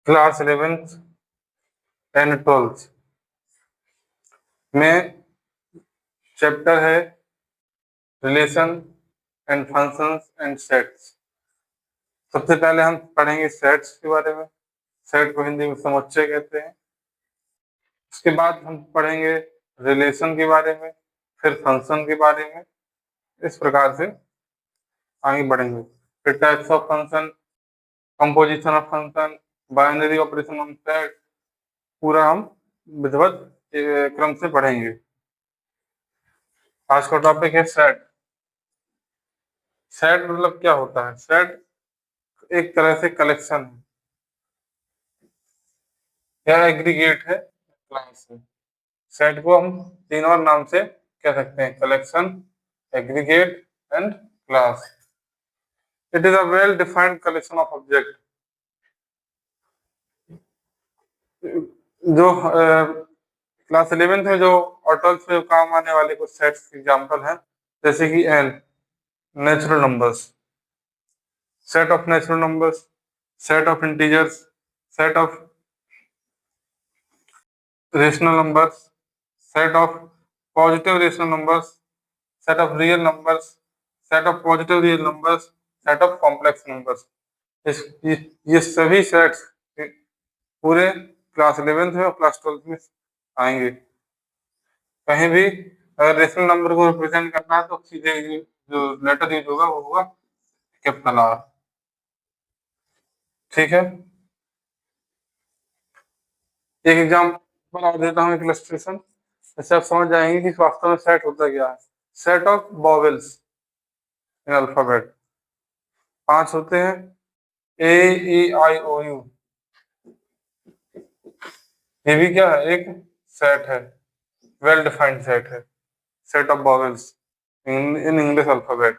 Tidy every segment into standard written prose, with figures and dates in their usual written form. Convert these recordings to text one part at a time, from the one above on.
Class 11th and 12th में chapter है relation and functions and sets. सबसे पहले हम पढ़ेंगे सेट्स के बारे में। सेट को हिंदी में समुच्चय कहते हैं। उसके बाद हम पढ़ेंगे रिलेशन के बारे में, फिर फंक्शन के बारे में। इस प्रकार से आगे बढ़ेंगे। फिर types of function, composition of function, binary operation on set, पूरा हम विधिवत क्रम से पढ़ेंगे। आज का टॉपिक है सेट। सेट मतलब क्या होता है? सेट एक तरह से कलेक्शन है या एग्रीगेट है क्लास है। सेट को हम तीन और नाम से कह सकते हैं: collection, aggregate and class. It is a well defined collection of object. जो क्लास 11th में जो और 12th में जो काम आने वाले कुछ सेट्स एग्जांपल हैं, जैसे कि N, natural numbers, set of natural numbers, set of integers, set of rational numbers, set of positive rational numbers, set of real numbers, set of positive real numbers, set of complex numbers. इस ये सभी sets पूरे class 11th में और class 12th में आएंगे। कहीं भी अगर रेशनल नंबर को रिप्रेजेंट करना है तो सीधे जो लेटर यूज होगा वो होगा कैपिटल आर। ठीक है, एक एग्जाम्पल और देता हूँ, एक इलस्ट्रेशन, जैसे आप समझ जाएंगे कि वास्तव में सेट होता क्या है। Set of vowels in alphabet 5 होते हैं: ए, ई, आई, ओ, यू। ये भी क्या है? एक सेट है, वेल डिफाइंड सेट है। Set of vowels in English alphabet.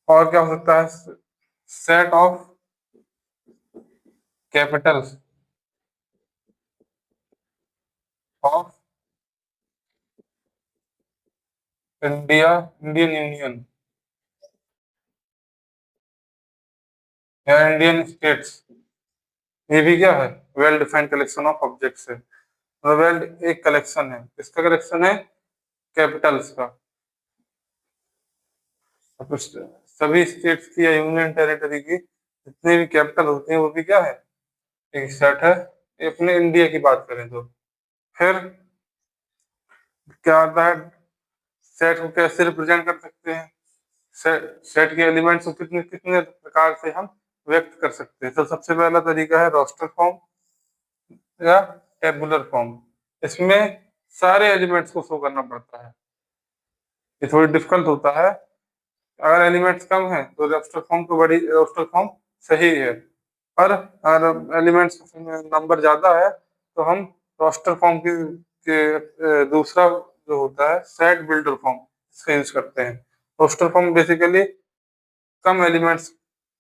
और क्या हो सकता है? Set of Capitals of India, Indian union या इंडियन स्टेट्स। ये भी क्या है? Well defined collection of objects है। मतलब वेल एक कलेक्शन है। किसका कलेक्शन है? कैपिटल्स का। अब सभी स्टेट्स की या यूनियन टेरिटरी की जितने भी कैपिटल होते हैं वो भी क्या है? एक सेट है। ये अपने इंडिया की बात करें तो फिर क्या आता है? सेट को कैसे रिप्रेजेंट कर सकते हैं? सेट के एलिमेंट्स को कितने कितने प्रकार से हम व्यक्त कर सकते हैं? तो सबसे पहला तरीका है रोस्टर फॉर्म या टेबुलर फॉर्म। इसमें सारे एलिमेंट्स को शो करना पड़ता है। ये थोड़ी डिफिकल्ट होता है। अगर एलिमेंट्स कम है तो रोस्टर फॉर्म को बड़ी रोस्टर फॉर्म सही है, पर अगर एलिमेंट्स नंबर ज्यादा है तो हम रोस्टर फॉर्म दूसरा जो होता है सेट बिल्डर फॉर्म, इसका यूज करते हैं। रोस्टर फॉर्म बेसिकली कम एलिमेंट्स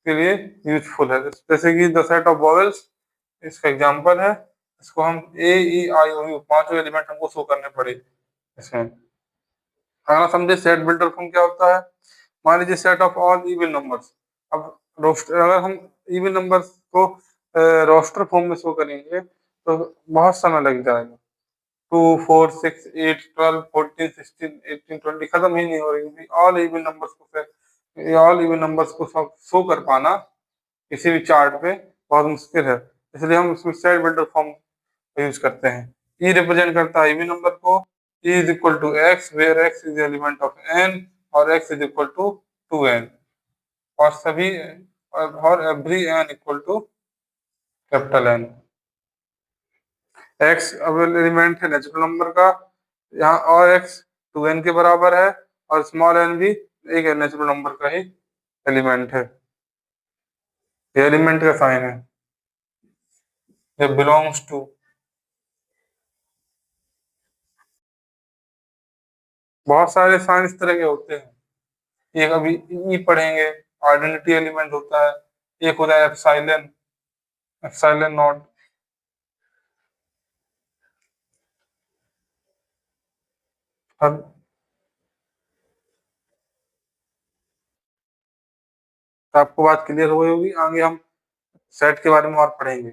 के लिए यूजफुल है, जैसे कि द सेट ऑफ वॉवेल्स इसका एग्जांपल है। इसको हम ए, ई, आई, ओ, यू पांचों एलिमेंट हमको शो करने पड़े इसमें। अगला समझे सेट बिल्डर फॉर्म क्या होता है। मान लीजिए set of all even numbers. अब रोस्टर, अगर हम इवन नंबर्स को रोस्टर फॉर्म में शो करेंगे तो बहुत समय लग जाएगा। 2, 4, 6, 8, 12, 14, 16, 18, 20 खत्म ही नहीं हो रही। ऑल इवन नंबर्स को शो कर पाना किसी भी चार्ट पे बहुत मुश्किल है। इसलिए हम उसमें सेट बिल्डर फॉर्म यूज करते हैं। ई रिप्रेजेंट करता है इवन नंबर को। E is equal to x, where x is element of N और x is equal to 2n। और सभी और every n equal to capital N. X अब एलिमेंट है नेचुरल नंबर का यहाँ, और एक्स 2n के बराबर है, और स्मॉल एन भी एक नेचुरल नंबर का ही एलिमेंट है। ये एलिमेंट का साइन है, ये बिलोंग्स टू। बहुत सारे साइन इस तरह के होते हैं। एक अभी ई पढ़ेंगे, आइडेंटिटी एलिमेंट होता है। एक होता है एप्सिलॉन, एप्सिलॉन नॉट। अब तो आपको बात क्लियर हो गई होगी। आगे हम सेट के बारे में और पढ़ेंगे।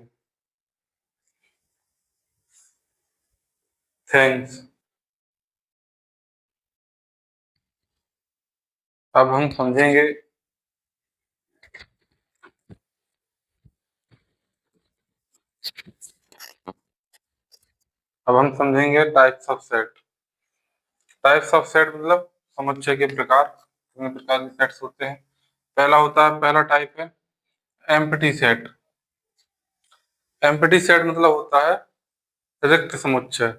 थैंक्स। अब हम समझेंगे types of set. Types of set मतलब समुच्चय के प्रकार। कितने प्रकार के सेट्स होते हैं। पहला टाइप है एम्प्टी सेट। एम्प्टी सेट मतलब होता है रिक्त समुच्चय।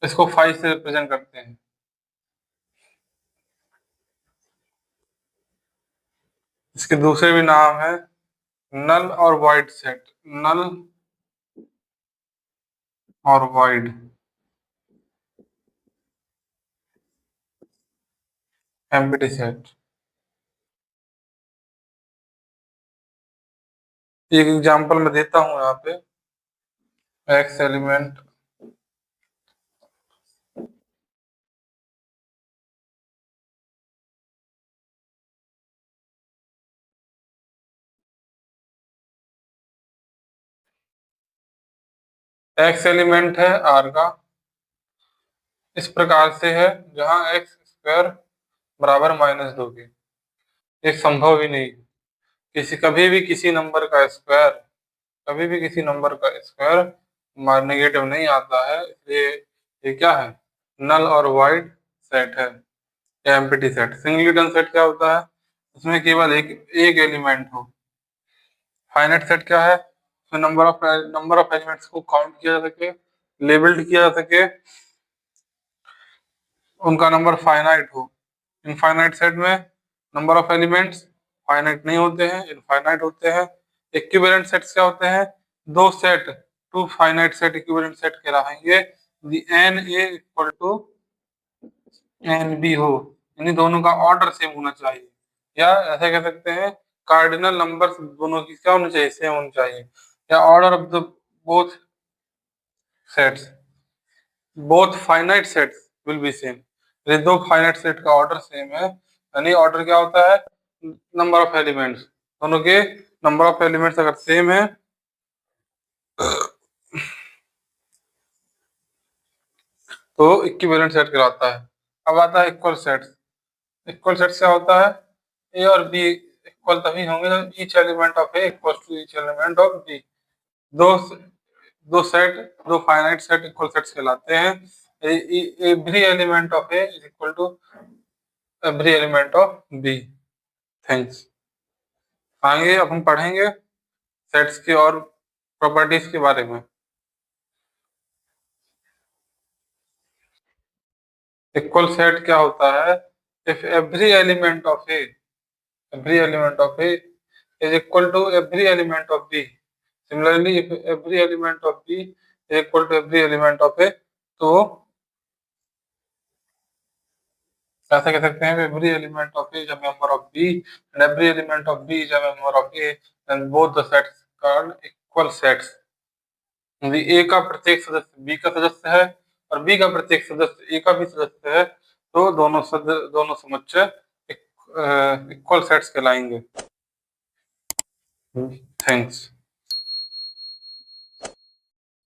इसको 5 से रिप्रेजेंट करते हैं। इसके दूसरे भी नाम है नल और वाइड सेट। नल और वाइड एम्प्टी सेट। एक एग्जांपल मैं देता हूँ यहाँ पे। एक्स एलिमेंट एक्स एलिमेंट है आर का। इस प्रकार से है जहाँ एक्स स्क्वायर बराबर -2 के। ये संभव ही नहीं। कभी भी किसी नंबर का स्क्वायर, कभी भी किसी नंबर का स्क्वायर नेगेटिव नहीं आता है। इसलिए ये क्या है, नल और वाइड सेट है। Empty set. सिंगलिटन सेट क्या होता है, उसमें केवल एक एलिमेंट हो। फाइनाइट सेट क्या है, उसमें नंबर ऑफ एलिमेंट्स को काउंट किया जा सके, लेबल्ड किया जा सके, उनका नंबर फाइनाइट हो। इनफाइनाइट सेट में नंबर ऑफ एलिमेंट्स फाइनाइट नहीं होते हैं, इनफाइनाइट होते हैं। इक्विवेलेंट सेट्स क्या होते हैं, दो set, two finite set equivalent set कहलाएंगे। The n A equal to n B हो, यानी दोनों का ऑर्डर सेम होना चाहिए। या ऐसे कह सकते हैं कार्डिनल नंबर्स दोनों की क्या होनी चाहिए, सेम होनी चाहिए। या order of the both sets, both finite sets will be same. ये दो फाइनाइट सेट का ऑर्डर सेम है, यानी ऑर्डर क्या होता है, नंबर ऑफ एलिमेंट्स। दोनों के नंबर ऑफ एलिमेंट्स अगर सेम है तो इक्विवेलेंट सेट कहलाता है। अब आता है इक्वल सेट्स। इक्वल सेट्स क्या होता है, ए और बी इक्वल तभी होंगे जब each element of A equal to each element of B. दो दो सेट, दो फाइनाइट सेट इक्वल सेट्स कहलाते हैं। Every element of A is equal to every element of B. Thanks. आगे अब हम पढ़ेंगे सेट्स की और प्रॉपर्टीज के बारे में। इक्वल सेट क्या होता है, if every element of A, every element of A is equal to every element of B. Similarly, if every element of B is equal to every element of A, तो ऐसा कह सकते हैं every element of A is a member of B and every element of B is a member of A, then both the sets called equal sets. यदि A का प्रत्येक सदस्य B का सदस्य है और B का प्रत्येक सदस्य A का भी सदस्य है तो दोनों समुच्चय इक्वल सेट्स कहलाएंगे। थैंक्स।